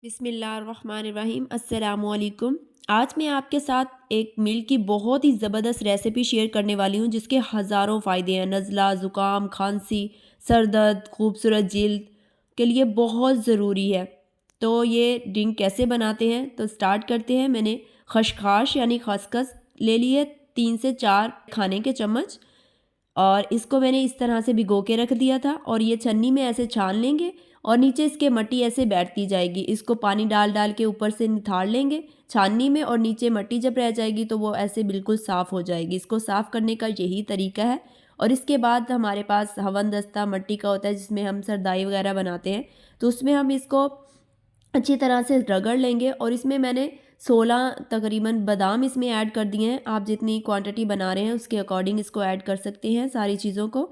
बिस्मिल्लाहिर्रहमानिर्रहीम अस्सलामुअलैकुम। आज मैं आपके साथ एक मिल्क की बहुत ही ज़बरदस्त रेसिपी शेयर करने वाली हूँ जिसके हज़ारों फ़ायदे हैं। नज़ला, ज़ुकाम, खांसी, सर दर्द, खूबसूरत जिल्द के लिए बहुत ज़रूरी है। तो ये ड्रिंक कैसे बनाते हैं तो स्टार्ट करते हैं। मैंने खशखाश यानी खसखस ले ली है 3 से 4 खाने के चम्मच, और इसको मैंने इस तरह से भिगो के रख दिया था और ये छन्नी में ऐसे छान लेंगे और नीचे इसके मट्टी ऐसे बैठती जाएगी। इसको पानी डाल डाल के ऊपर से निथाड़ लेंगे छाननी में, और नीचे मट्टी जब रह जाएगी तो वो ऐसे बिल्कुल साफ़ हो जाएगी। इसको साफ़ करने का यही तरीका है। और इसके बाद हमारे पास हवन दस्ता मट्टी का होता है जिसमें हम सरदाई वगैरह बनाते हैं, तो उसमें हम इसको अच्छी तरह से रगड़ लेंगे। और इसमें मैंने 16 तकरीबन बादाम इसमें ऐड कर दिए हैं। आप जितनी क्वांटिटी बना रहे हैं उसके अकॉर्डिंग इसको ऐड कर सकते हैं सारी चीज़ों को।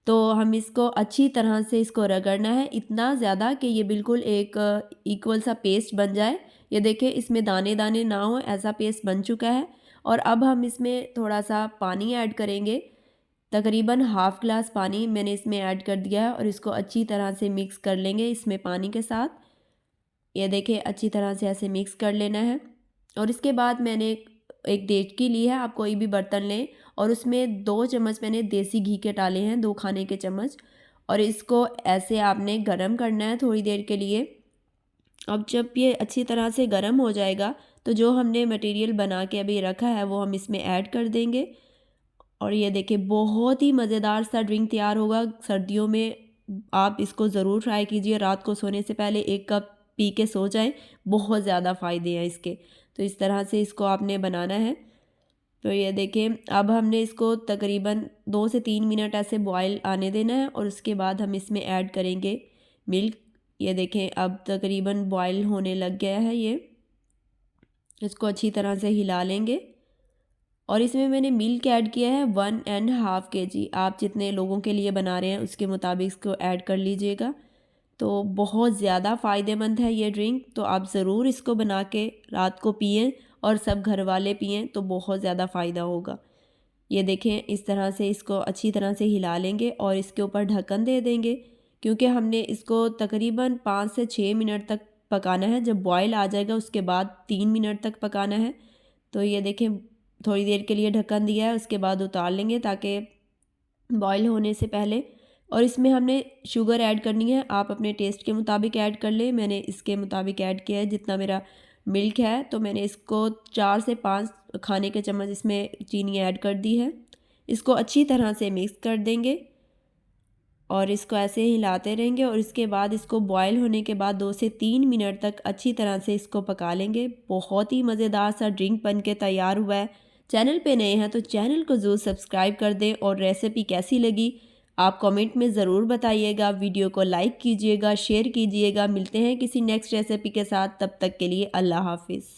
तो हम इसको अच्छी तरह से इसको रगड़ना है, इतना ज़्यादा कि ये बिल्कुल एक इक्वल सा पेस्ट बन जाए। ये देखिए इसमें दाने दाने ना हो, ऐसा पेस्ट बन चुका है। और अब हम इसमें थोड़ा सा पानी ऐड करेंगे, तकरीबन हाफ़ ग्लास पानी मैंने इसमें ऐड कर दिया है और इसको अच्छी तरह से मिक्स कर लेंगे इसमें पानी के साथ। ये देखिए अच्छी तरह से ऐसे मिक्स कर लेना है। और इसके बाद मैंने एक देचकी ली है, आप कोई भी बर्तन लें, और उसमें 2 चम्मच मैंने देसी घी के डाले हैं, 2 खाने के चम्मच। और इसको ऐसे आपने गरम करना है थोड़ी देर के लिए। अब जब ये अच्छी तरह से गरम हो जाएगा तो जो हमने मटेरियल बना के अभी रखा है वो हम इसमें ऐड कर देंगे। और ये देखिए बहुत ही मज़ेदार सा ड्रिंक तैयार होगा। सर्दियों में आप इसको ज़रूर ट्राई कीजिए, रात को सोने से पहले 1 कप पी के सो जाएं, बहुत ज़्यादा फ़ायदे हैं इसके। तो इस तरह से इसको आपने बनाना है। तो ये देखें अब हमने इसको तकरीबन 2 से 3 मिनट ऐसे बॉयल आने देना है और उसके बाद हम इसमें ऐड करेंगे मिल्क। ये देखें अब तकरीबन बॉयल होने लग गया है ये। इसको अच्छी तरह से हिला लेंगे। और इसमें मैंने मिल्क ऐड किया है 1.5 kg। आप जितने लोगों के लिए बना रहे हैं उसके मुताबिक इसको ऐड कर लीजिएगा। तो बहुत ज़्यादा फ़ायदेमंद है ये ड्रिंक, तो आप ज़रूर इसको बना के रात को पिएं और सब घर वाले पिएं तो बहुत ज़्यादा फ़ायदा होगा। ये देखें इस तरह से इसको अच्छी तरह से हिला लेंगे और इसके ऊपर ढक्कन दे देंगे, क्योंकि हमने इसको तकरीबन 5 से 6 मिनट तक पकाना है। जब बॉयल आ जाएगा उसके बाद 3 मिनट तक पकाना है। तो ये देखें थोड़ी देर के लिए ढक्कन दिया है, उसके बाद उतार लेंगे ताकि बॉयल होने से पहले। और इसमें हमने शुगर ऐड करनी है, आप अपने टेस्ट के मुताबिक ऐड कर लें। मैंने इसके मुताबिक ऐड किया है जितना मेरा मिल्क है, तो मैंने इसको 4 से 5 खाने के चम्मच इसमें चीनी ऐड कर दी है। इसको अच्छी तरह से मिक्स कर देंगे और इसको ऐसे ही हिलाते रहेंगे। और इसके बाद इसको बॉयल होने के बाद 2 से 3 मिनट तक अच्छी तरह से इसको पका लेंगे। बहुत ही मज़ेदार सा ड्रिंक बन के तैयार हुआ है। चैनल पे नए हैं तो चैनल को ज़रूर सब्सक्राइब कर दें, और रेसिपी कैसी लगी आप कमेंट में ज़रूर बताइएगा। वीडियो को लाइक कीजिएगा, शेयर कीजिएगा। मिलते हैं किसी नेक्स्ट रेसिपी के साथ, तब तक के लिए अल्लाह हाफिज़।